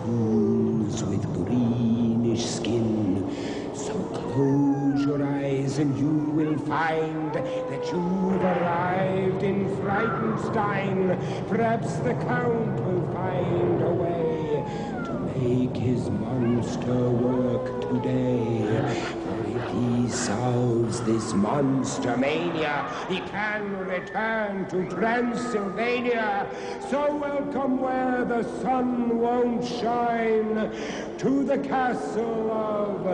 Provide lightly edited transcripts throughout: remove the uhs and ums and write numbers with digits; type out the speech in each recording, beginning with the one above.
ghouls with greenish skin. So close your eyes and you will find that you've arrived in Frightenstein. Perhaps the Count will find a way to make his monster work today. For if he solves this monster mania, he can return to Transylvania. So welcome where the sun won't shine, to the castle of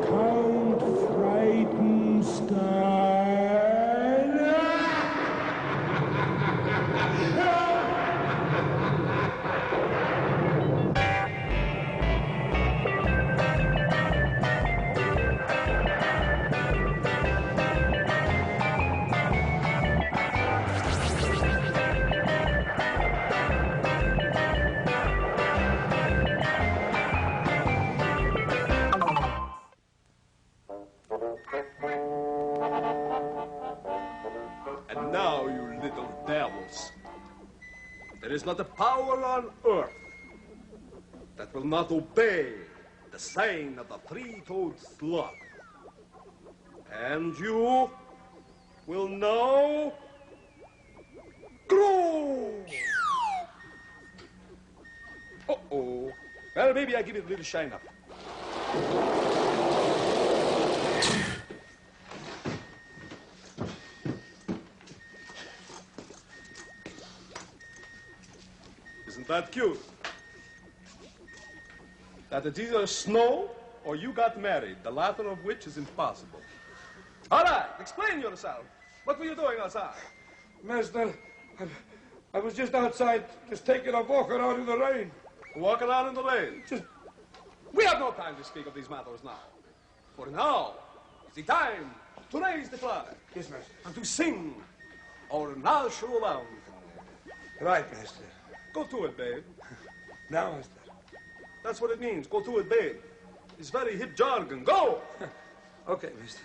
Count Frightenstein. And now, you little devils, there is not a power on earth that will not obey the sign of the three-toed sloth. And you will now grow. Uh-oh. Well, maybe I give it a little shine up. Isn't that cute? That it's either snow or you got married, the latter of which is impossible. All right, explain yourself. What were you doing outside? Master, I was just outside, just taking a walk around in the rain. Walk around in the rain? Just... We have no time to speak of these matters now. For now, it's the time to raise the flag. Yes, Master. And to sing our national anthem. Right, Master. Go to it, babe. Now, Master. That's what it means. Go to it, babe. It's very hip jargon. Go! Okay, Master.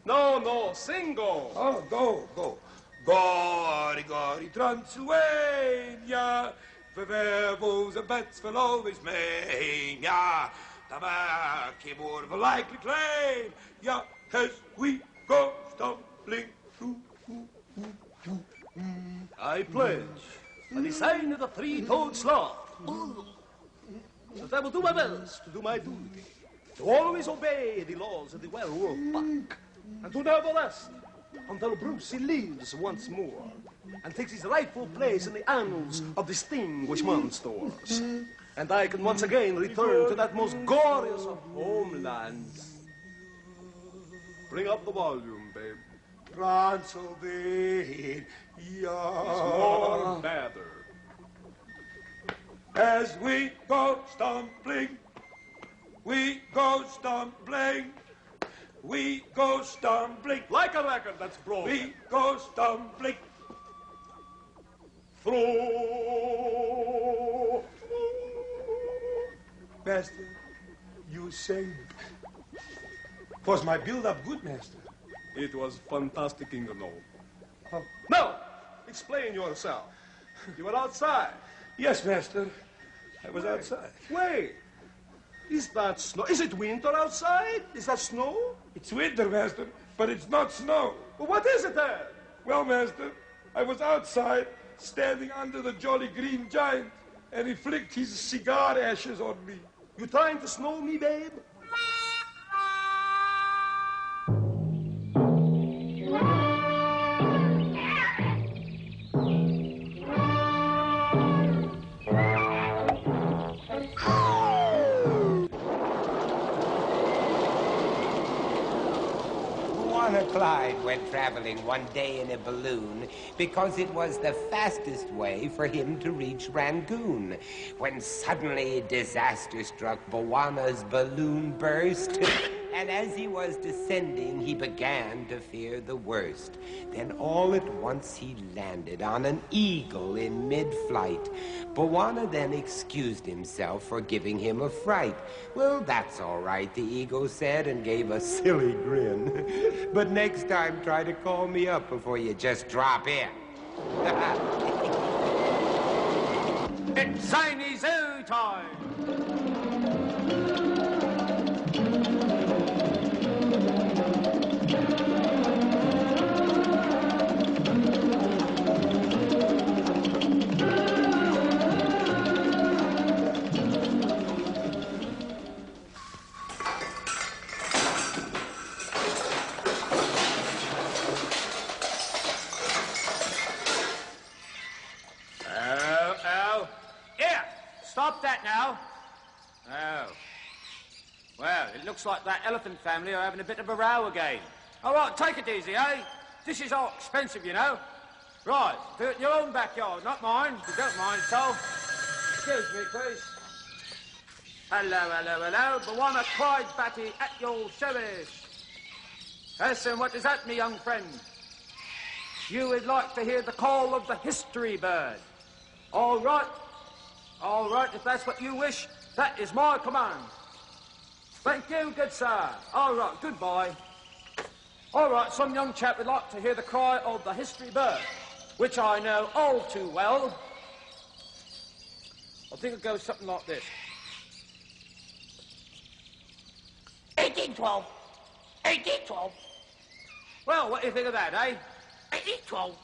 No, sing go. Oh, go. Gori, gori, Transylvania, verwervels and bets will always main, ja. Tabaki would will likely claim, ja, as we go stumbling through. I pledge, by the sign of the three-toed sloth, that I will do my best to do my duty, to always obey the laws of the werewolf pack, and to never rest until Brucey lives once more and takes his rightful place in the annals of distinguished monsters. And I can once again return to that most glorious of homelands. Bring up the volume, babe. Transylvania. It's more better. As we go stumbling, we go stumbling. We go stumbling. Like a record that's broken. We go stumbling. Through. Master, you saved. Was my build-up good, Master? It was fantastic in the know. Oh. Now, explain yourself. You were outside. Yes, Master. I was outside. Wait. Is that snow? Is it winter outside? Is that snow? It's winter, Master, but it's not snow. Well, what is it then? Well, Master, I was outside, standing under the jolly green giant, and he flicked his cigar ashes on me. You trying to snow me, babe? Clyde went traveling one day in a balloon because it was the fastest way for him to reach Rangoon. When suddenly disaster struck, Bowana's balloon burst, and as he was descending, he began to fear the worst. Then all at once he landed on an eagle in mid-flight. Bowana then excused himself for giving him a fright. Well, that's all right, the eagle said, and gave a silly grin. But next time, try to call me up before you just drop in. It's zany zoo time! Stop that now. Oh. Well, it looks like that elephant family are having a bit of a row again. All right, take it easy, eh? This is all expensive, you know. Right, do it in your own backyard, not mine, if you don't mind at all. Excuse me, please. Hello, hello, hello. Bawana Clyde Batty at your service. Yes, and what does that mean, young friend? You would like to hear the call of the history bird. All right. All right, if that's what you wish, that is my command. Thank you, good sir. All right, goodbye. All right, some young chap would like to hear the cry of the history bird, which I know all too well. I think it goes something like this. 1812. 1812. Well, what do you think of that, eh? 1812.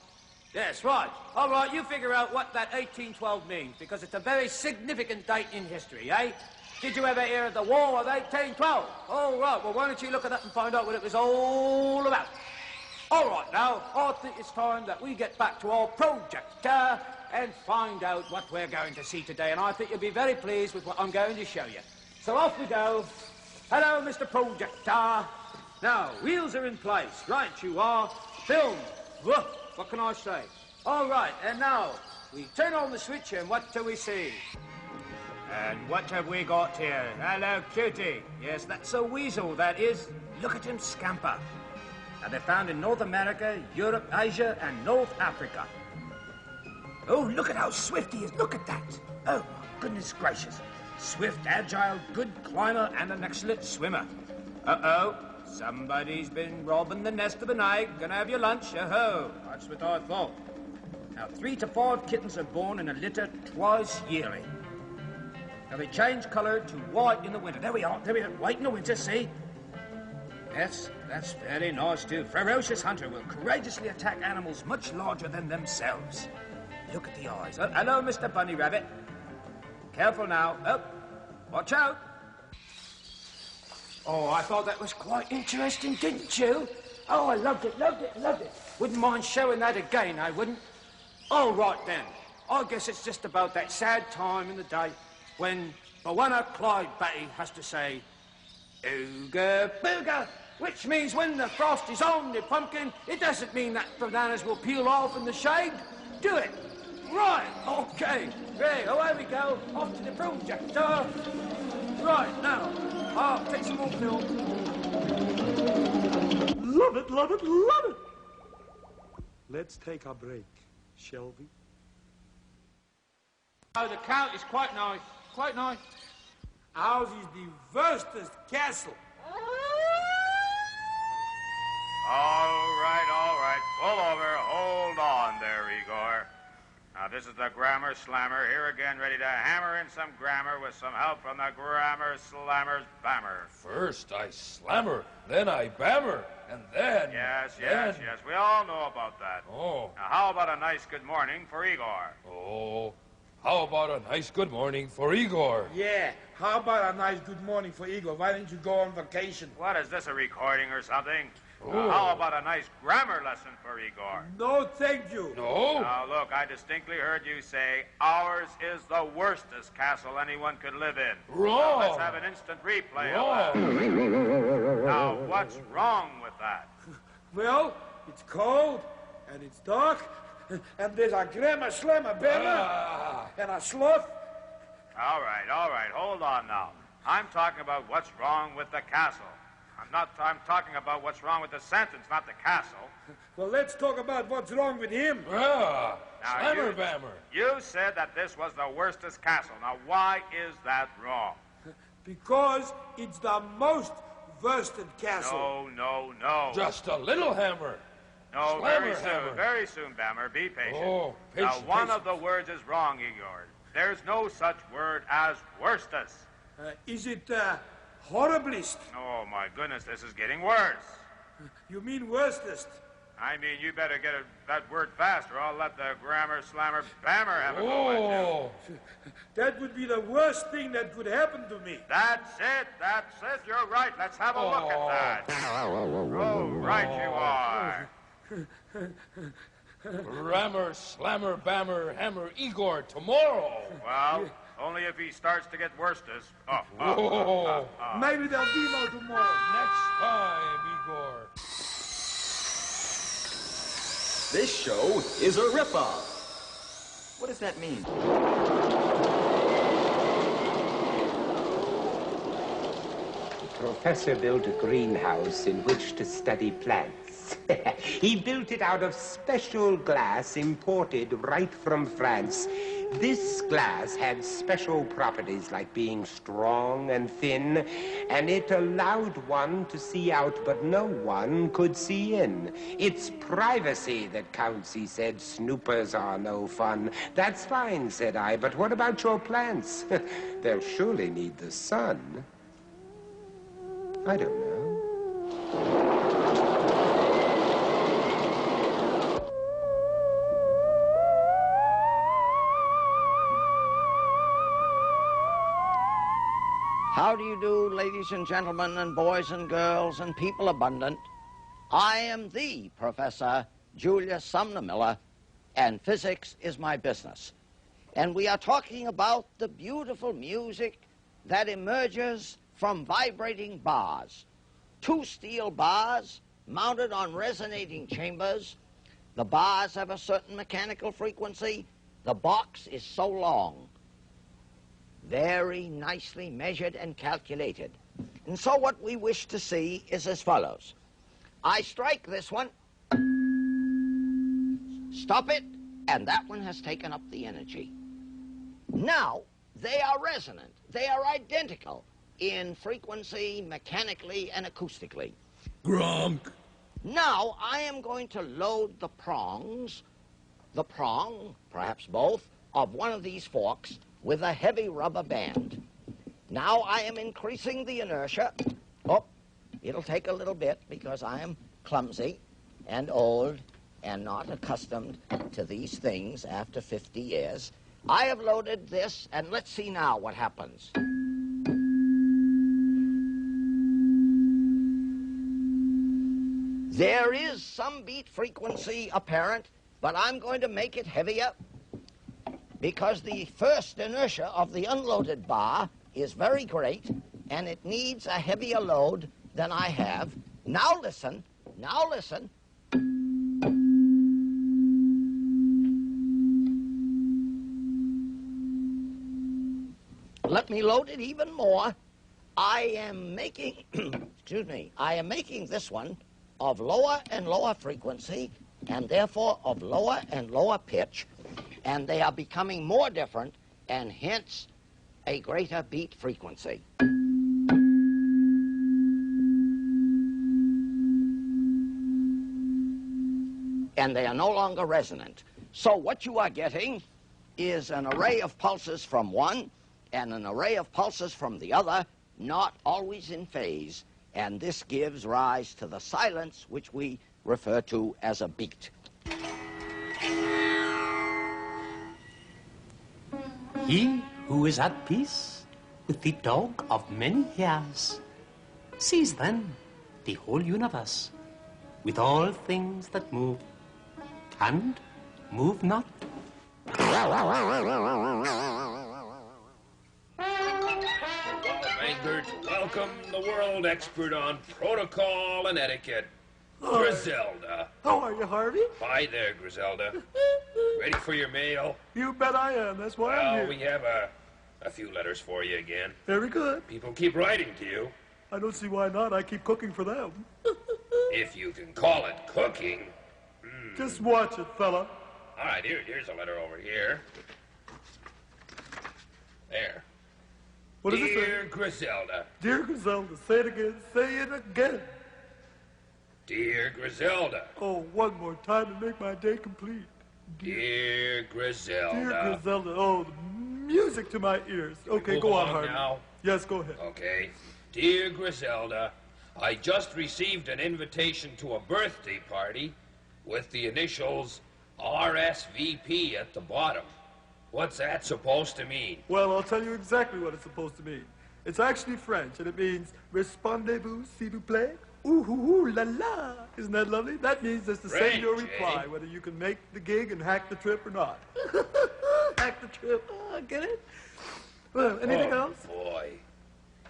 Yes, right. All right, you figure out what that 1812 means, because it's a very significant date in history, eh? Did you ever hear of the War of 1812? All right, well, why don't you look at that and find out what it was all about? All right, now, I think it's time that we get back to our projector and find out what we're going to see today, and I think you'll be very pleased with what I'm going to show you. So off we go. Hello, Mr. Projector. Now, wheels are in place. Right, you are. Film. Whoa. What can I say? All right, and now, we turn on the switch and what do we see? And what have we got here? Hello, cutie. Yes, that's a weasel, that is. Look at him scamper. Now, they're found in North America, Europe, Asia, and North Africa. Oh, look at how swift he is. Look at that. Oh, my goodness gracious. Swift, agile, good climber, and an excellent swimmer. Uh-oh. Somebody's been robbing the nest of an egg. Gonna have your lunch? Oh-ho. That's what I thought. Now, 3 to 5 kittens are born in a litter twice yearly. Now, they change colour to white in the winter. There we are. White in the winter, see? Yes, that's very nice, too. Ferocious hunter will courageously attack animals much larger than themselves. Look at the eyes. Oh, hello, Mr. Bunny Rabbit. Careful now. Oh, watch out. Oh, I thought that was quite interesting, didn't you? Oh, I loved it. Wouldn't mind showing that again, I wouldn't. All right, then. I guess it's just about that sad time in the day when Bawana Clyde Batty has to say, Ooga booga, which means when the frost is on the pumpkin, it doesn't mean that bananas will peel off in the shade. Do it. Right, okay. There, away we go. Off to the projector. Right, now, I'll take some more film. Love it, love it, love it. Let's take a break, shall we? Oh, the count is quite nice. Quite nice. Ours is the worstest castle. All right. Pull over. Hold on there, Igor. Now, this is the Grammar Slammer, here again, ready to hammer in some grammar with some help from the Grammar Slammer's Bammer. First I slammer, then I bammer, and then... Yes, we all know about that. Oh. Now, how about a nice good morning for Igor? Oh, how about a nice good morning for Igor? Yeah, how about a nice good morning for Igor? Why don't you go on vacation? What, is this a recording or something? Oh. How about a nice grammar lesson for Igor? No, thank you. No? Now, look, I distinctly heard you say, ours is the worstest castle anyone could live in. Wrong. Now, let's have an instant replay of that. Now, what's wrong with that? Well, it's cold, and it's dark, and there's a grammar slammer banner, and a sloth. All right, hold on now. I'm talking about what's wrong with the castle. I'm talking about what's wrong with the sentence, not the castle. Well, let's talk about what's wrong with him. Now, Slammer bammer. You said that this was the worstest castle. Now, why is that wrong? Because it's the most worsted castle. No. Just a little hammer. No, Slammer very soon, hammer. very soon, Bammer. Be patient. Oh, Now, patience. one of the words is wrong, Igor. There's no such word as worstest. Is it horriblest? Oh, my goodness, this is getting worse. You mean worstest? I mean, you better get that word fast, or I'll let the grammar slammer bammer have a go at you. That would be the worst thing that could happen to me. That's it. You're right. Let's have a look at that. Oh, right you are. Grammar, slammer, bammer, hammer, Igor, tomorrow. Well, only if he starts to get worstest. Maybe there'll be no tomorrow. Next time, Igor. This show is a ripoff. What does that mean? The professor built a greenhouse in which to study plants. He built it out of special glass imported right from France. This glass had special properties like being strong and thin, and it allowed one to see out, but no one could see in. It's privacy that counts, he said. Snoopers are no fun. That's fine, said I, but what about your plants? They'll surely need the sun. I don't know. How do you do, ladies and gentlemen, and boys and girls, and people abundant? I am the Professor Julius Sumner Miller, and physics is my business. And we are talking about the beautiful music that emerges from vibrating bars. 2 steel bars mounted on resonating chambers. The bars have a certain mechanical frequency. The box is so long. Very nicely measured and calculated. And so what we wish to see is as follows. I strike this one, stop it, and that one has taken up the energy. Now, they are resonant. They are identical in frequency, mechanically, and acoustically. Gronk. Now, I am going to load the prongs, the prong, perhaps both, of one of these forks with a heavy rubber band. Now I am increasing the inertia. Oh, it'll take a little bit because I am clumsy and old and not accustomed to these things after 50 years. I have loaded this, and let's see now what happens. There is some beat frequency apparent, but I'm going to make it heavier because the first inertia of the unloaded bar is very great, and it needs a heavier load than I have. Now listen, now listen. Let me load it even more. I am making, excuse me, I am making this one of lower and lower frequency, and therefore of lower and lower pitch, and they are becoming more different, and hence a greater beat frequency. And they are no longer resonant. So what you are getting is an array of pulses from one and an array of pulses from the other, not always in phase, and this gives rise to the silence which we refer to as a beat. He who is at peace with the dog of many hairs sees then the whole universe with all things that move and move not. Vanguard, welcome the world expert on protocol and etiquette, Grizelda. How are you, Harvey? Hi there, Grizelda. Ready for your mail? You bet I am. That's why I'm Well, here. we have a few letters for you again. Very good. People keep writing to you. I don't see why not. I keep cooking for them. If you can call it cooking. Just watch it, fella. All right, here's a letter over here. There. What does it say? Dear Grizelda. Dear Grizelda, say it again. Say it again. Dear Grizelda. Oh, one more time to make my day complete. Dear Grizelda. Dear Grizelda. Oh, the music to my ears. Okay, go on, Harvey. Now. Yes, go ahead. Okay. Dear Grizelda, I just received an invitation to a birthday party with the initials RSVP at the bottom. What's that supposed to mean? Well, I'll tell you exactly what it's supposed to mean. It's actually French, and it means Respondez-vous, s'il vous plaît? Ooh, ooh, la la. Isn't that lovely? That means it's to send your reply, whether you can make the gig and hack the trip or not. Hack the trip. Get it? Well, anything else? Boy.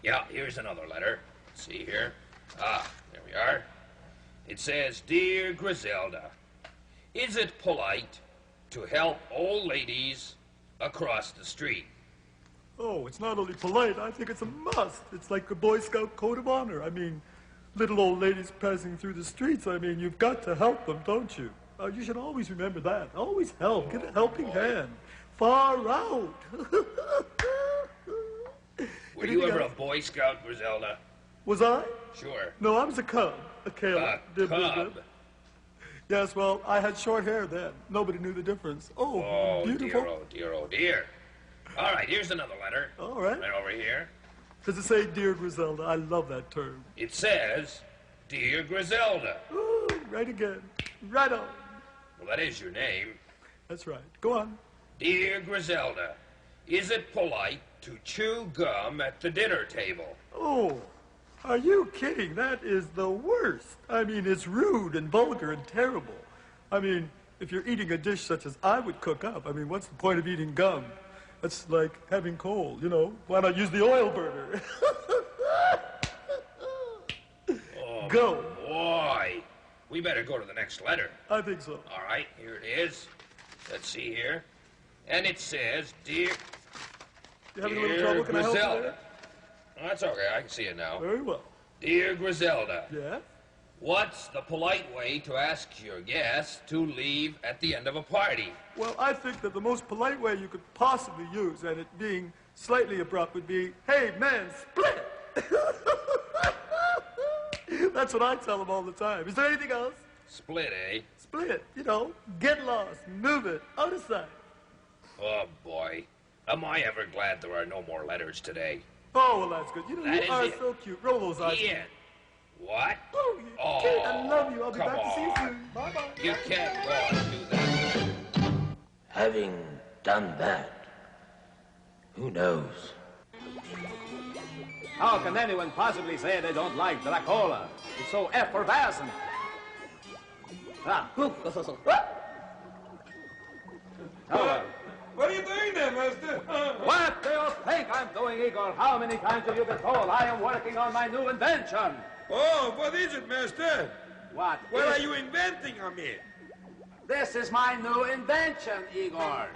Yeah, here's another letter. Let's see here. Ah, there we are. It says, Dear Grizelda, is it polite to help old ladies across the street? Oh, it's not only polite, I think it's a must. It's like the Boy Scout Code of Honor. I mean, little old ladies passing through the streets, I mean, you've got to help them, don't you? You should always remember that. Always help. Get a helping hand. Far out. Were you ever a Boy Scout, Grizelda? Was I? Sure. No, I was a cub. A Caleb. A cub? Yes, well, I had short hair then. Nobody knew the difference. Oh, beautiful. Dear, oh, dear, oh, dear. All right, here's another letter. All right. Right over here. Does it say Dear Grizelda? I love that term. It says, Dear Grizelda. Ooh, right again. Right on. Well, that is your name. That's right. Go on. Dear Grizelda, is it polite to chew gum at the dinner table? Oh, are you kidding? That is the worst. I mean, it's rude and vulgar and terrible. I mean, if you're eating a dish such as I would cook up, I mean, what's the point of eating gum? That's like having coal, you know. Why not use the oil burner? Oh, go. Boy. We better go to the next letter. I think so. All right, here it is. Let's see here. And it says, Dear... You having a little trouble? Can I help you Grizelda. there? Oh, that's okay. I can see it now. Very well. Dear Grizelda. Yeah? What's the polite way to ask your guests to leave at the end of a party? Well, I think that the most polite way you could possibly use, and it being slightly abrupt, would be, hey, man, split it! That's what I tell them all the time. Is there anything else? Split, eh? Split it. You know, get lost, move it, out of sight. Oh, boy. Am I ever glad there are no more letters today. Oh, well, that's good. You know, That you are is it. so cute. Roll those eyes. Ian. What? Oh, you kid, I love you. I'll be come back to see you on. soon. Bye-bye. You can't go on and do that. Having done that, who knows? How can anyone possibly say they don't like Dracula? It's so effervescent. What are you doing there, master? What do you think I'm doing, Igor? How many times have you been told I am working on my new invention? Oh, what is it, master? What What is- are you inventing, I mean? This is my new invention, Igor.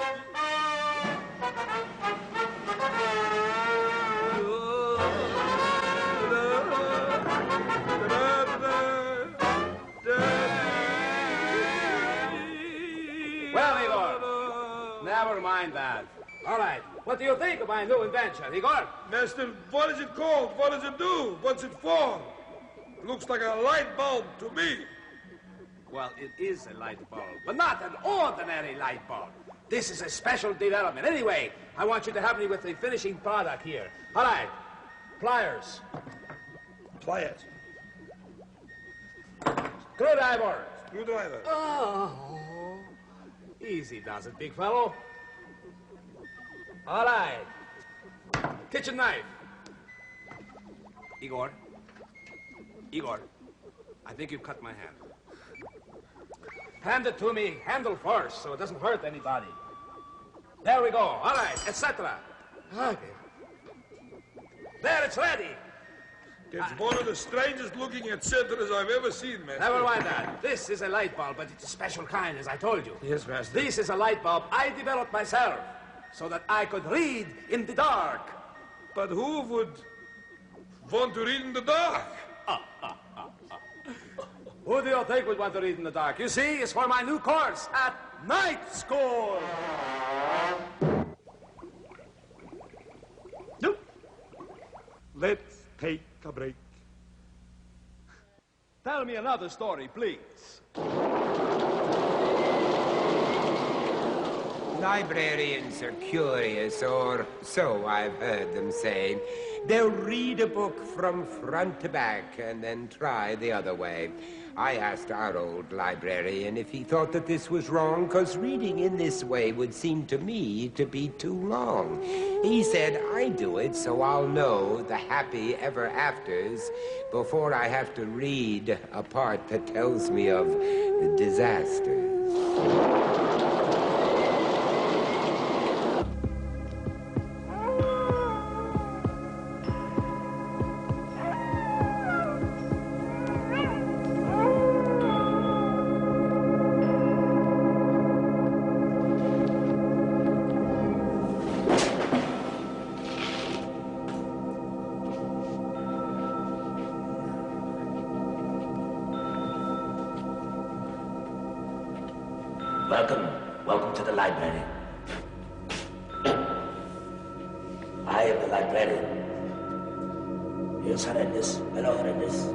Well, Igor, never mind that. All right, what do you think of my new invention, Igor? Master, what is it called? What does it do? What's it for? It looks like a light bulb to me. Well, it is a light bulb, but not an ordinary light bulb. This is a special development. Anyway, I want you to help me with the finishing product here. All right, pliers. Pliers. Screwdriver. Screwdriver. Oh, easy does it, big fellow. All right, kitchen knife. Igor, I think you've cut my hand. Hand it to me, handle first, so it doesn't hurt anybody. There we go. All right, etc. Okay. There, it's ready. It's one of the strangest looking etceteras I've ever seen, master. Never mind that. This is a light bulb, but it's a special kind, as I told you. Yes, master. This is a light bulb I developed myself, so that I could read in the dark. But who would want to read in the dark? Who do you think would want to read in the dark? You see, it's for my new course at night school. Nope. Let's take a break. Tell me another story, please. Librarians are curious, or so I've heard them say. They'll read a book from front to back and then try the other way. I asked our old librarian if he thought that this was wrong, because reading in this way would seem to me to be too long. He said, I do it so I'll know the happy ever afters before I have to read a part that tells me of disaster. Welcome to the library. I am the librarian. Here's Horrendous. Hello, Horrendous.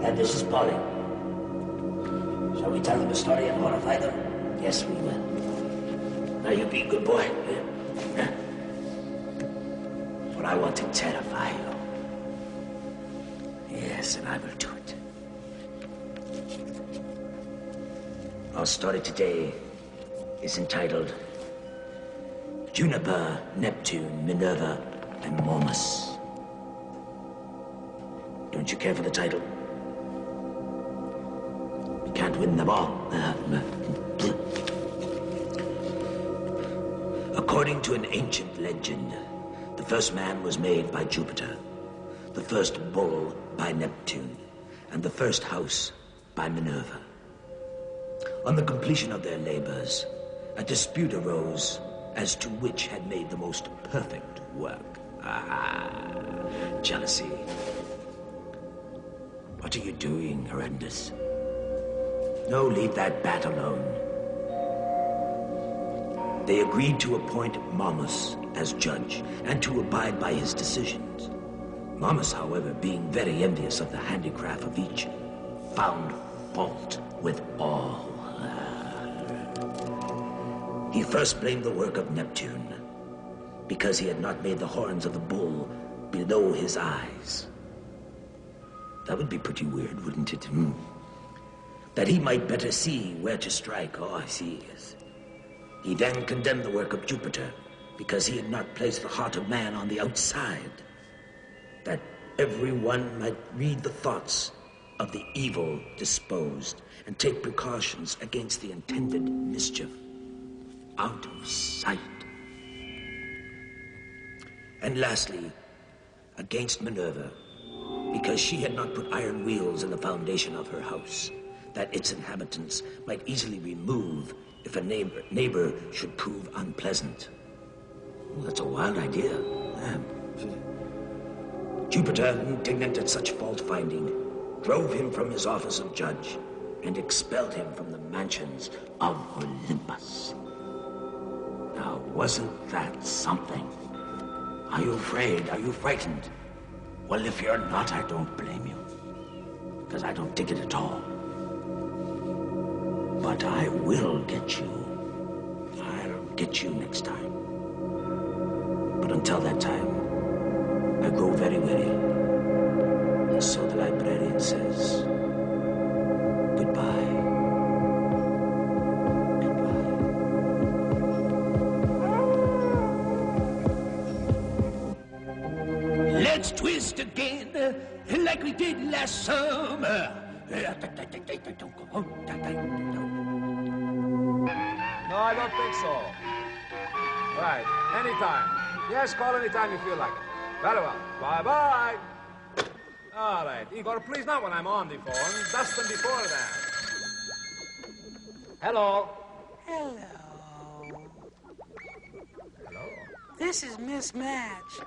And this is Polly. Shall we tell them a story and horrify them? Yes, we will. Now you be a good boy. For I want to terrify you. Yes, and I will do it. Our story today is entitled Juniper, Neptune, Minerva, and Momus. Don't you care for the title? You can't win them all. According to an ancient legend, the first man was made by Jupiter, the first bull by Neptune, and the first house by Minerva. On the completion of their labors, a dispute arose as to which had made the most perfect work. Jealousy. What are you doing, Horrendous? No, leave that bat alone. They agreed to appoint Momus as judge and to abide by his decisions. Momus, however, being very envious of the handicraft of each, found fault with all. He first blamed the work of Neptune because he had not made the horns of the bull below his eyes. That would be pretty weird, wouldn't it? That he might better see where to strike. Oh, I see, yes. He then condemned the work of Jupiter because he had not placed the heart of man on the outside, that everyone might read the thoughts of the evil disposed and take precautions against the intended mischief. Out of sight. And lastly, against Minerva, because she had not put iron wheels in the foundation of her house, that its inhabitants might easily remove if a neighbor should prove unpleasant. Well, that's a wild idea. Jupiter, indignant at such fault-finding, drove him from his office of judge and expelled him from the mansions of Olympus. Now, wasn't that something? Are you afraid? Are you frightened? Well, if you're not, I don't blame you. Because I don't dig it at all. But I will get you. I'll get you next time. But until that time, I grow very weary. And so the librarian says, goodbye. Let's twist again, like we did last summer. No, I don't think so. Right, anytime. Yes, call anytime you feel like it. Very well. Bye-bye. All right, Igor, please not when I'm on the phone. Just them before that. Hello. Hello. Hello. This is Miss Match.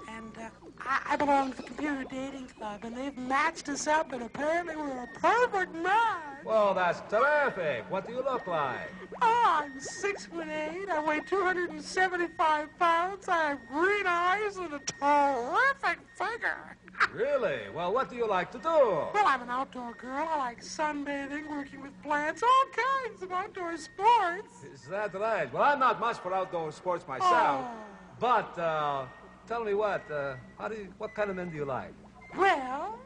And I belong to the Computer Dating Club, and they've matched us up, and apparently we're a perfect match. Well, that's terrific. What do you look like? I'm 6'8". I weigh 275 pounds. I have green eyes and a terrific figure. Really? Well, what do you like to do? Well, I'm an outdoor girl. I like sunbathing, working with plants, all kinds of outdoor sports. Is that right? Well, I'm not much for outdoor sports myself. But, tell me what kind of men do you like? Well,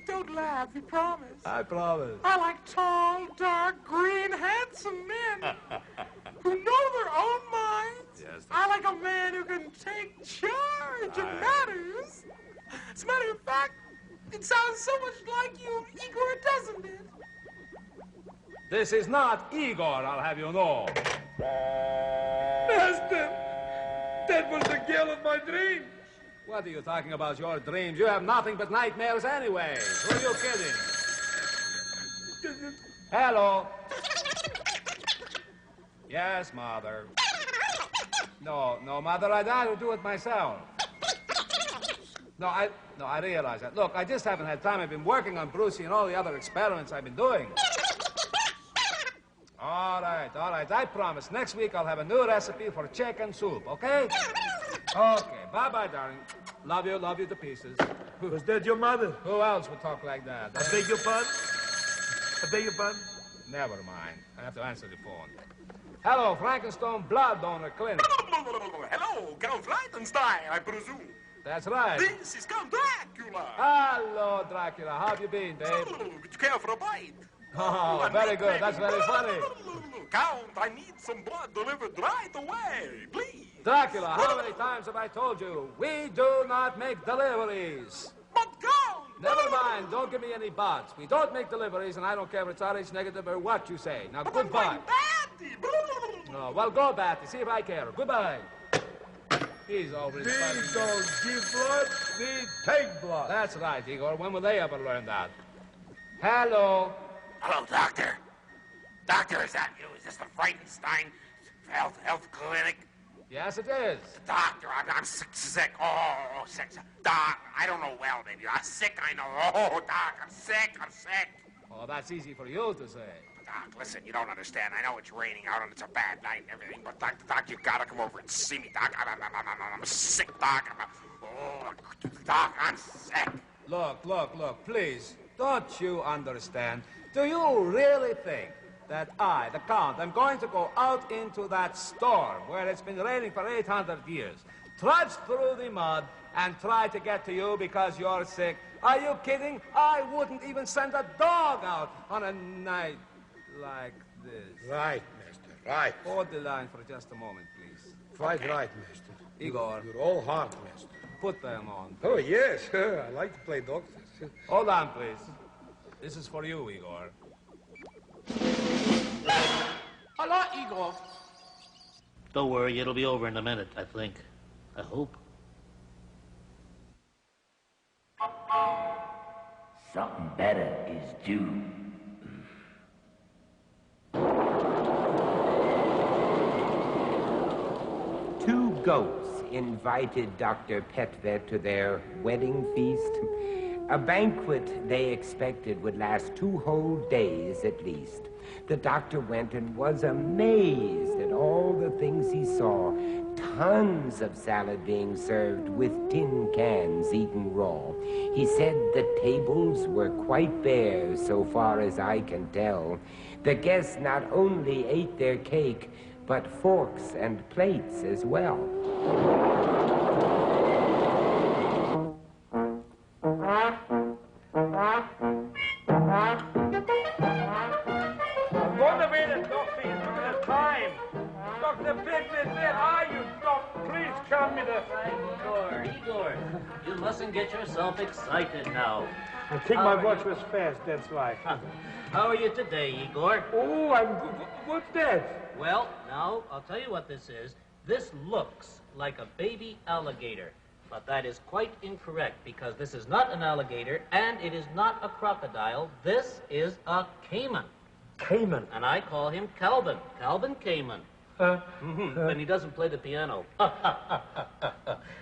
don't laugh, you promise. I promise. I like tall, dark, green, handsome men who know their own minds. Yes. I like a man who can take charge of matters. As a matter of fact, it sounds so much like you, Igor, doesn't it? This is not Igor, I'll have you know. Master, that was the girl of my dreams. What are you talking about, your dreams? You have nothing but nightmares anyway. Who are you kidding? Hello? Yes, Mother. No, Mother, I'd rather do it myself. No, I realize that. Look, I just haven't had time. I've been working on Brucey and all the other experiments I've been doing. All right. I promise. Next week I'll have a new recipe for chicken soup, okay? Okay. Bye-bye, darling. Love you to pieces. Was that your mother? Who else would talk like that? I beg your pardon? Never mind. I have to answer the phone. Hello, Frankenstein Blood Donor Clinic. Hello, Count Frightenstein, I presume. That's right. This is Count Dracula. Hello, Dracula. How have you been, babe? Would you care for a bite? Oh, very good. That's very funny. Count, I need some blood delivered right away, please. Dracula, how many times have I told you? We do not make deliveries. But Count! Never mind. Don't give me any buts. We don't make deliveries, and I don't care if it's RH negative or what you say. Now, goodbye. Oh, well, go, Batty. See if I care. Goodbye. He's over his We don't give blood, we take blood. That's right, Igor. When will they ever learn that? Hello? Hello, Doctor. Doctor, is that you? Is this the Frightenstein health clinic? Yes, it is. Doctor, I'm sick. Oh, sick. Doc, I don't know well, baby. I'm sick, I know. Oh, Doc, I'm sick. Oh, that's easy for you to say. Doc, listen, you don't understand. I know it's raining out and it's a bad night and everything, but Doc, you gotta come over and see me, Doc. I'm sick, Doc. Doc, I'm sick. Look, please. Don't you understand? Do you really think that I, the Count, am going to go out into that storm where it's been raining for 800 years, trudge through the mud, and try to get to you because you're sick? Are you kidding? I wouldn't even send a dog out on a night like this. Right, mister, right. Hold the line for just a moment, please. Quite right, mister. Igor. You're all heart, mister. Put them on. Oh, yes. I like to play doctors. Hold on, please. This is for you, Igor. Hello, Igor. Don't worry, it'll be over in a minute, I think. I hope. Something better is due. Two goats invited Dr. Petvet to their wedding feast. A banquet they expected would last 2 whole days at least. The doctor went and was amazed at all the things he saw. Tons of salad being served with tin cans eaten raw. He said the tables were quite bare so far as I can tell. The guests not only ate their cake, but forks and plates as well. Wait a minute, Doctor. It's looking at time. Dr. Petvet, where are you? Please come me the... Igor, you mustn't get yourself excited now. I think my watch was fast, that's why. How are you today, Igor? Oh, I'm good. What's that? Well, now, I'll tell you what this is. This looks like a baby alligator, but that is quite incorrect because this is not an alligator and it is not a crocodile. This is a Cayman. Cayman? And I call him Calvin. Calvin Cayman. And he doesn't play the piano.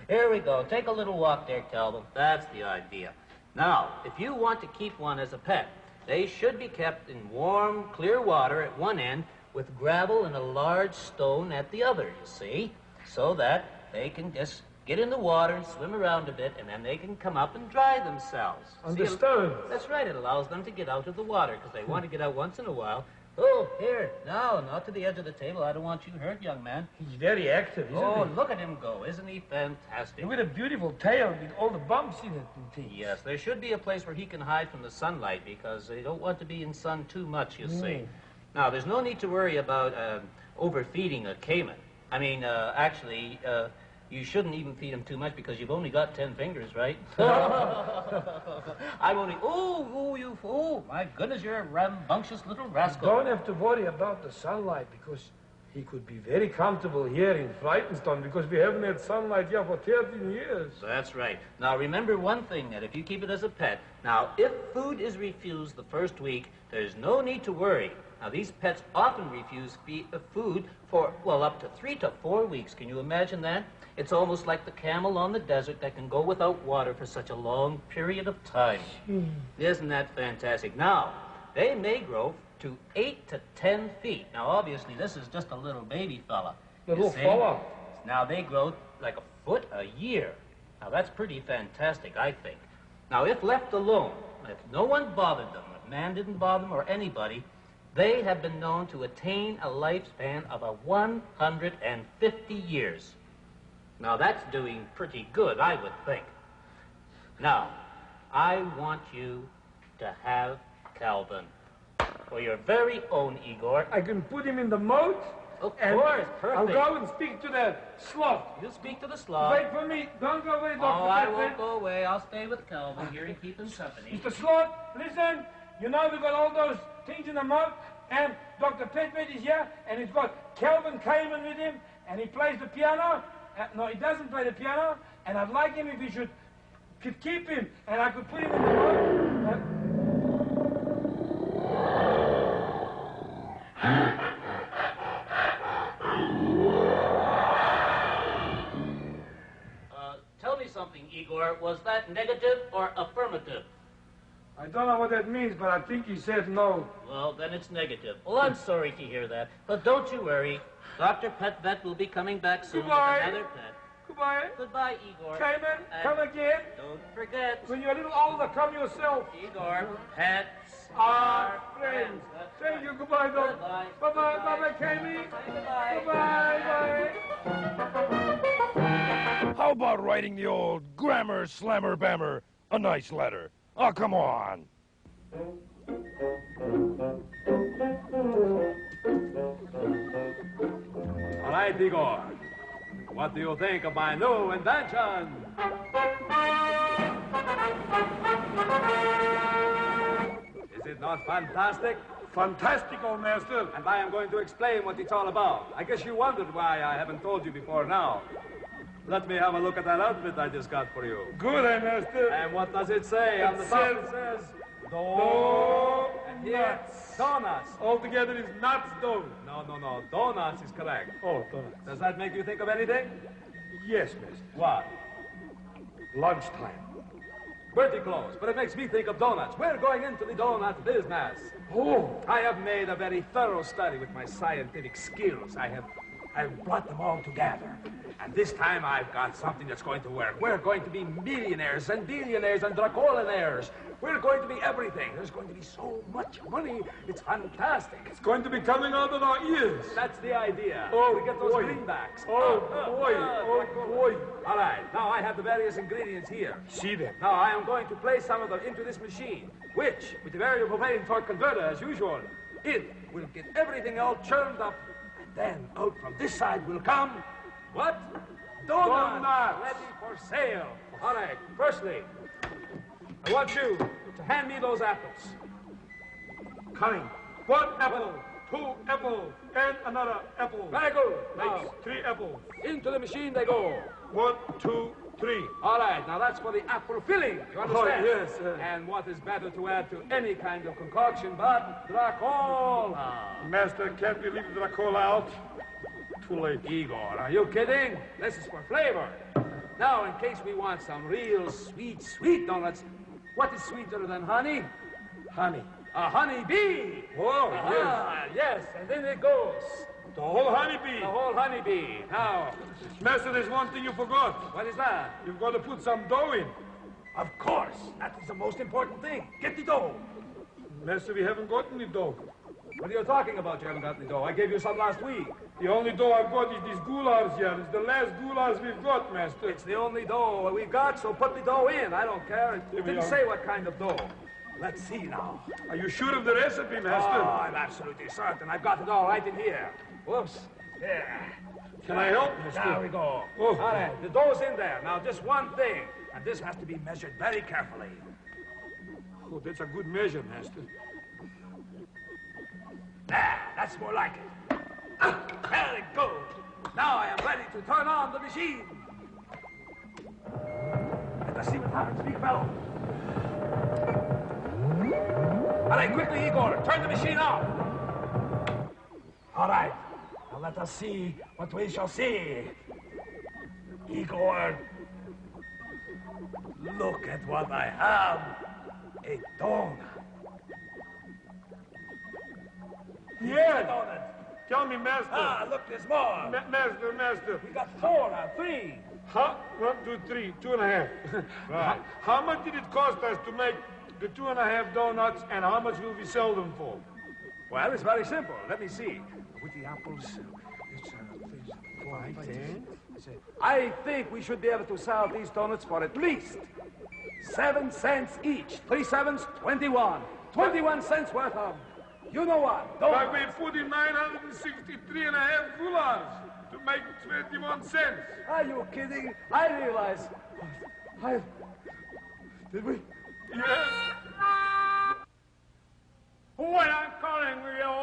Here we go. Take a little walk there, Calvin. That's the idea. Now, if you want to keep one as a pet, they should be kept in warm, clear water at one end with gravel and a large stone at the other, you see, so that they can just get in the water, swim around a bit, and then they can come up and dry themselves. On the stone? That's right. It allows them to get out of the water, because they want to get out once in a while. Oh, here. No, not to the edge of the table. I don't want you hurt, young man. He's very active, isn't he? Oh, look at him go. Isn't he fantastic? And with a beautiful tail with all the bumps in it and things. Yes, there should be a place where he can hide from the sunlight, because they don't want to be in sun too much, you see. Now, there's no need to worry about overfeeding a Cayman. I mean, actually, you shouldn't even feed him too much because you've only got 10 fingers, right? I've only... Oh, my goodness, you're a rambunctious little rascal. Don't have to worry about the sunlight because he could be very comfortable here in Frightenstein because we haven't had sunlight here for 13 years. That's right. Now, remember one thing, that if you keep it as a pet, now, if food is refused the first week, there's no need to worry. Now, these pets often refuse food for, well, up to 3 to 4 weeks. Can you imagine that? It's almost like the camel on the desert that can go without water for such a long period of time. Isn't that fantastic? Now, they may grow to 8 to 10 feet. Now, obviously, this is just a little baby fella. Little fella? Now, they grow like a foot a year. Now, that's pretty fantastic, I think. Now, if left alone, if no one bothered them, if man didn't bother them or anybody, they have been known to attain a lifespan of 150 years. Now, that's doing pretty good, I would think. Now, I want you to have Calvin for your very own, Igor. I can put him in the moat? Of course, perfect. I'll go and speak to the sloth. You speak to the sloth. Wait for me. Don't go away, Dr. Oh, I Pettit. won't go away. I'll stay with Calvin here and keep him company. Mr. Sloth, listen. You know we've got all those things in the moat, and Dr. Pettit is here, and he's got Calvin Cayman with him, and he plays the piano. No, he doesn't play the piano, and I'd like him if he could keep him, and I could put him in the moat. Tell me something, Igor. Was that negative or affirmative? I don't know what that means, but I think he said no. Well, then it's negative. Well, I'm sorry to hear that. But don't you worry. Dr. Pet Vet will be coming back soon with another pet. Goodbye. Goodbye, Igor. Cayman, come again. Don't forget. When you're a little older, come yourself. Igor, pets are friends. Thank you. Goodbye, Doc. Bye-bye. Bye-bye. Bye-bye, Cayman. Bye-bye. Bye-bye. How about writing the old grammar slammer bammer a nice letter? Oh, come on. All right, Igor. What do you think of my new invention? Is it not fantastic? Fantastic, old master. And I am going to explain what it's all about. I guess you wondered why I haven't told you before now. Let me have a look at that outfit I just got for you. Good, master. And what does it say? On the top it says... And here, donuts. Altogether is nuts, though. No. Donuts is correct. Oh, donuts. Does that make you think of anything? Yes, mister. What? Lunchtime. Pretty close, but it makes me think of donuts. We're going into the donut business. Oh. I have made a very thorough study with my scientific skills. I've brought them all together. And this time I've got something that's going to work. We're going to be millionaires and billionaires and dracolinaires. We're going to be everything. There's going to be so much money. It's fantastic. It's going to be coming out of our ears. That's the idea. Oh, we get those boy. greenbacks. Oh, boy. Oh, boy. All right. Now I have the various ingredients here. See them. Now I am going to place some of them into this machine, which, with the variable main torque converter as usual, it will get everything all churned up. And then out from this side will come... What? Donuts. Ready for sale. All right. Firstly, I want you to hand me those apples. Coming. 1 apple, 2 apples, and another apple. Very good. Now, Now, 3 apples. into the machine they go. 1, 2, 3. All right. Now that's for the apple filling. You understand? Oh, yes. And what is better to add to any kind of concoction but dracol? Master, can't we leave the dracol out? Too late. Igor, are you kidding? This is for flavor. Now, in case we want some real sweet donuts, what is sweeter than honey? Honey. A honeybee. Oh, Yes, and then it goes. The whole honeybee. The whole honeybee. Now, Master, there's one thing you forgot. what is that? You've got to put some dough in. Of course. That is the most important thing. Get the dough. Master, we haven't got any dough. What are you talking about? You haven't got the dough. I gave you some last week. The only dough I've got is these goulars here. It's the last goulars we've got, Master. It's the only dough we've got, so put the dough in. I don't care. It Here we didn't are. say what kind of dough. Let's see now. Are you sure of the recipe, Oh, Master? I'm absolutely certain. I've got it all right in here. Whoops. There. Can I help, Master? There we go. Oh. All right, the dough's in there. Now, just one thing, and this has to be measured very carefully. Oh, that's a good measure, Master. There, that's more like it. Very good. Now I am ready to turn on the machine. Let us see what happens, big fellow. All right, quickly, Igor, turn the machine off. All right, now let us see what we shall see. Igor, look at what I have. A donut. Yeah. Donut. Tell me, Master. Ah, look, there's more. Master. We got 4 now, 3. Huh? 1, 2, 3, 2.5. Right. How much did it cost us to make the 2.5 donuts, and how much will we sell them for? Well, it's very simple. Let me see. With the apples, it's 4, 5, 10. I think we should be able to sell these donuts for at least 7 cents each. 3 sevens, 21. 21 cents worth of, you know what? But we put in 963.5 goulars to make 21 cents. Are you kidding? I realize. Did we? Yes. When I'm calling you.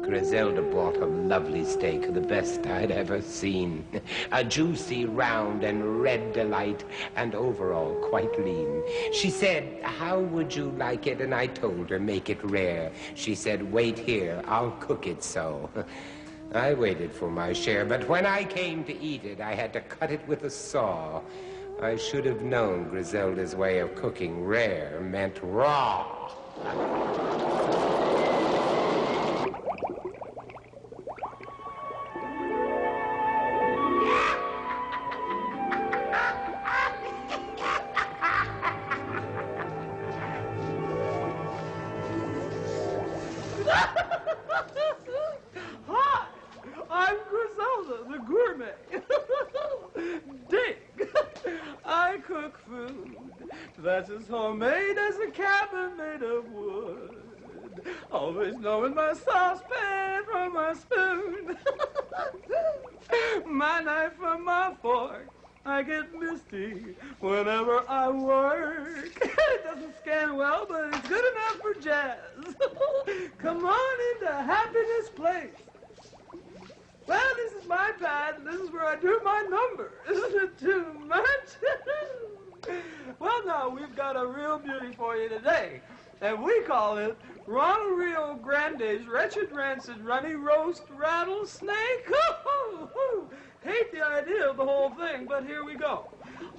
Grizelda bought a lovely steak, the best I'd ever seen. A juicy, round, and red delight, and overall quite lean. She said, "How would you like it?" And I told her, "Make it rare." She said, "Wait here, I'll cook it so." I waited for my share, but when I came to eat it, I had to cut it with a saw. I should have known Grizelda's way of cooking rare meant raw. Hi, I'm Grizelda, the gourmet. Dig, I cook food that's as homemade as a cabin made of wood. Always knowing my saucepan from my spoon. My knife from my fork. I get misty whenever I work. It doesn't scan well, but it's good enough for jazz. Come on into Happiness Place. Well, this is my pad, and this is where I do my number. Isn't it too much? Well, now, we've got a real beauty for you today, and we call it Ronald Rio Grande's Wretched Rancid Runny Roast Rattlesnake. Hate the idea of the whole thing, but here we go.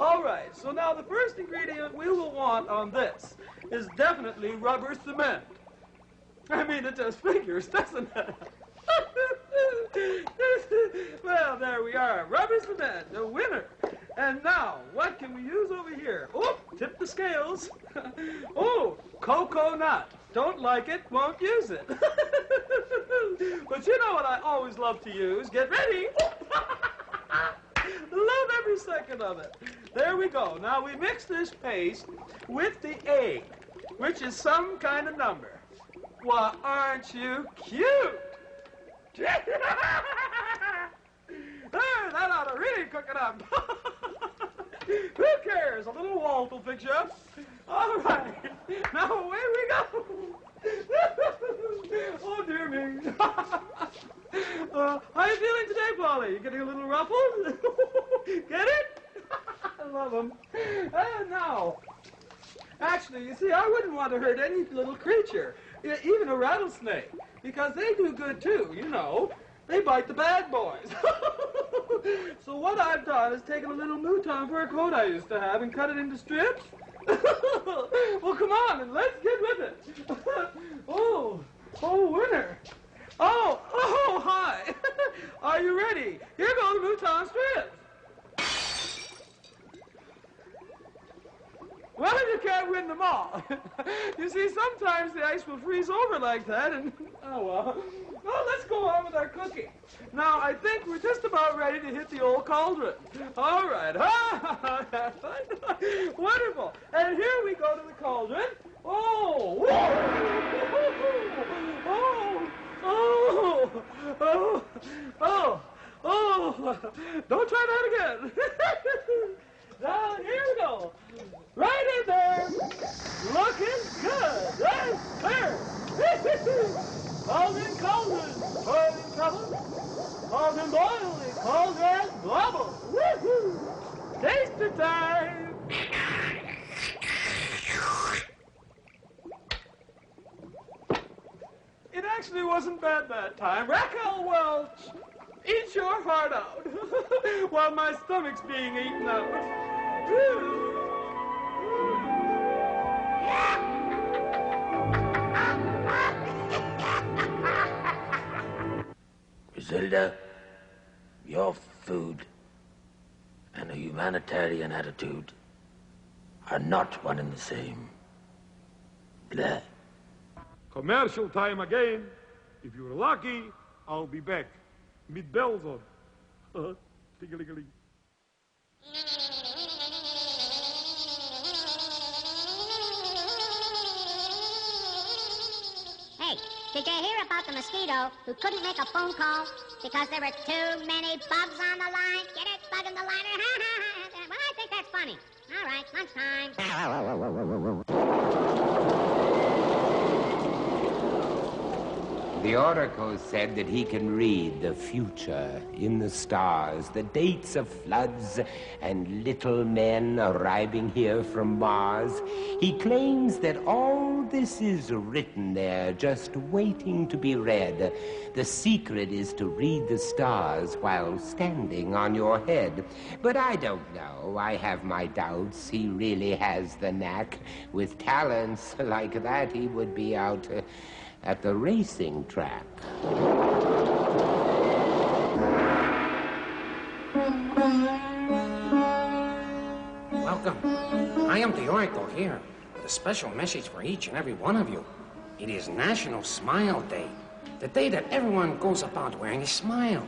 All right, so now the first ingredient we will want on this is definitely rubber cement. I mean, it just figures, doesn't it? Well, there we are. Rubber cement, the winner. And now, what can we use over here? Oh, tip the scales. Oh, cocoa nut. Don't like it, won't use it. But you know what I always love to use? Get ready. Love every second of it. There we go. Now we mix this paste with the egg, which is some kind of number. Well, aren't you cute? That ought to really cook it up. Who cares? A little Walt will fix you up. All right. Now away we go. Oh, dear me. How you feeling today, Polly? You getting a little ruffled? Get it? I love them. Now, actually, you see, I wouldn't want to hurt any little creature, even a rattlesnake, because they do good too, you know. They bite the bad boys. So what I've done is taken a little mouton fur coat I used to have and cut it into strips. Well, come on, and let's get with it. Oh, winner. Oh, hi. Are you ready? Here go the mouton strips. Well, you can't win them all. You see, sometimes the ice will freeze over like that, and, oh, well. Well, let's go on with our cooking. Now, I think we're just about ready to hit the old cauldron. All right. Wonderful. And here we go to the cauldron. Oh, don't try that again. Now, here we go. Right in there. Looking good. Yes, sir. Cauldron, boiling trouble. Cauldron boiling, cauldron bubble. Woohoo! Taster time. It actually wasn't bad that time. Raquel Welch, eat your heart out while my stomach's being eaten out. Grizelda, your food and a humanitarian attitude are not one and the same. Blah. Commercial time again. If you're lucky, I'll be back. With bells on. Ting-a-ling-a-ling. Hey, did you hear about the mosquito who couldn't make a phone call because there were too many bugs on the line? Get it? Bug in the liner? Well, I think that's funny. All right, lunchtime. The oracle said that he can read the future in the stars, the dates of floods and little men arriving here from Mars. He claims that all this is written there, just waiting to be read. The secret is to read the stars while standing on your head. But I don't know. I have my doubts. He really has the knack. With talents like that, he would be out at the racing track. Welcome. I am the Oracle here with a special message for each and every one of you. It is National Smile Day, the day that everyone goes about wearing a smile.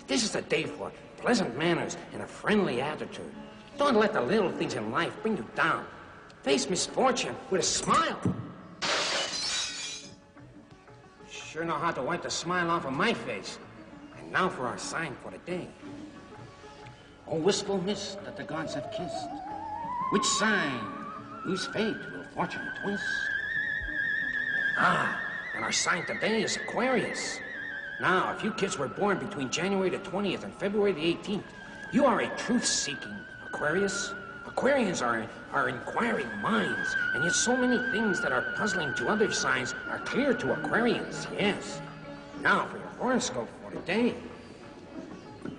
This is the day for pleasant manners and a friendly attitude. Don't let the little things in life bring you down. Face misfortune with a smile. Sure know how to wipe the smile off of my face. And now for our sign for the day. Oh, wistful mist that the gods have kissed, which sign, whose fate will fortune twist? Ah, and our sign today is Aquarius. Now, if you kids were born between January the 20th and February the 18th, you are a truth-seeking Aquarius. Aquarians are inquiring minds, and yet so many things that are puzzling to other signs are clear to Aquarians, yes. Now, for your horoscope for today,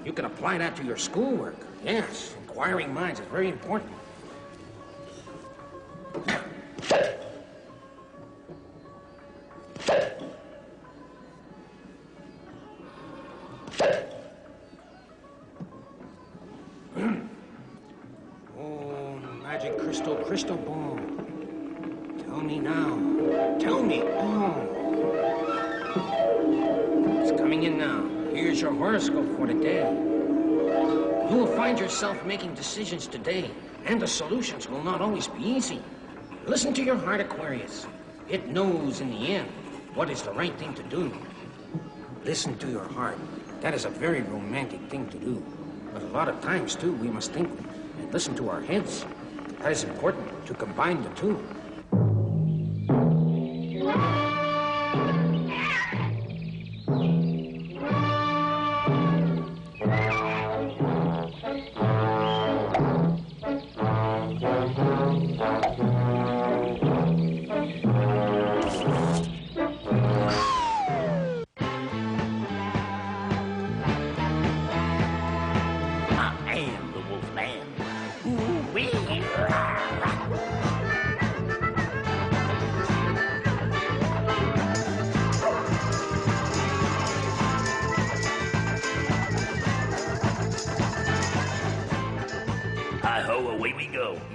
you can apply that to your schoolwork. Yes, inquiring minds is very important. Crystal ball. Tell me now. Tell me. Oh. It's coming in now. Here's your horoscope for the day. You will find yourself making decisions today, and the solutions will not always be easy. Listen to your heart, Aquarius. It knows in the end what is the right thing to do. Listen to your heart. That is a very romantic thing to do. But a lot of times, too, we must think and listen to our heads. That is important to combine the two.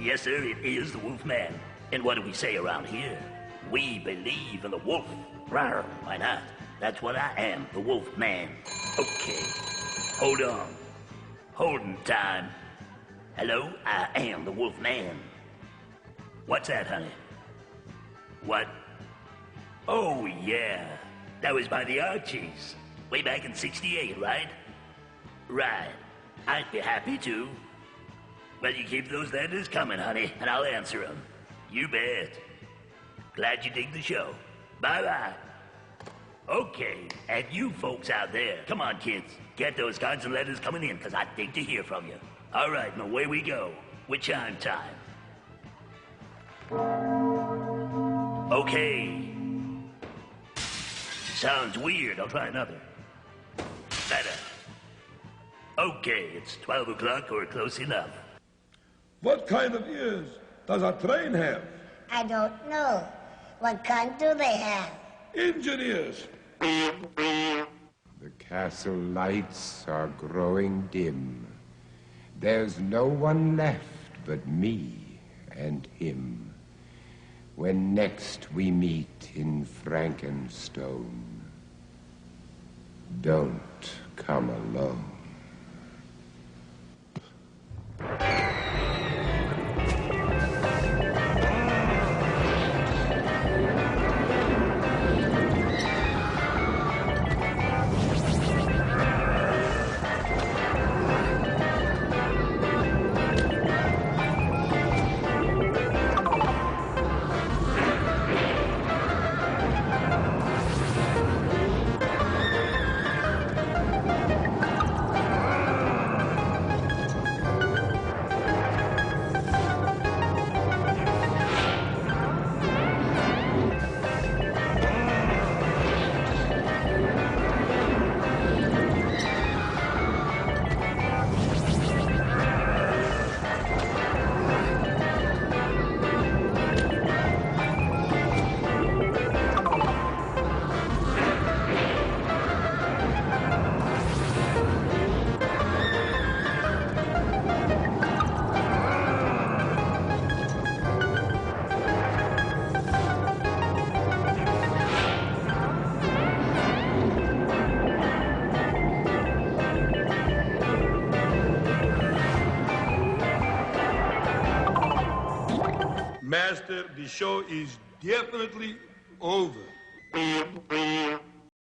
Yes, sir, it is the Wolfman. And what do we say around here? We believe in the wolf. Rawr, why not? That's what I am, the Wolfman. Okay. Hold on. Holding time. Hello, I am the Wolfman. What's that, honey? What? Oh, yeah. That was by the Archies. Way back in '68, right? Right. I'd be happy to. Well, you keep those letters coming, honey, and I'll answer them. You bet. Glad you dig the show. Bye-bye. Okay, and you folks out there, come on, kids. Get those cards and letters coming in, because I'd dig to hear from you. All right, and away we go. With chime time. Okay. Sounds weird. I'll try another. Better. Okay, it's 12 o'clock or close enough. What kind of ears does a train have? I don't know. What kind do they have? Engine ears. The castle lights are growing dim. There's no one left but me and him. When next we meet in Frankenstone, don't come alone. Master, the show is definitely over.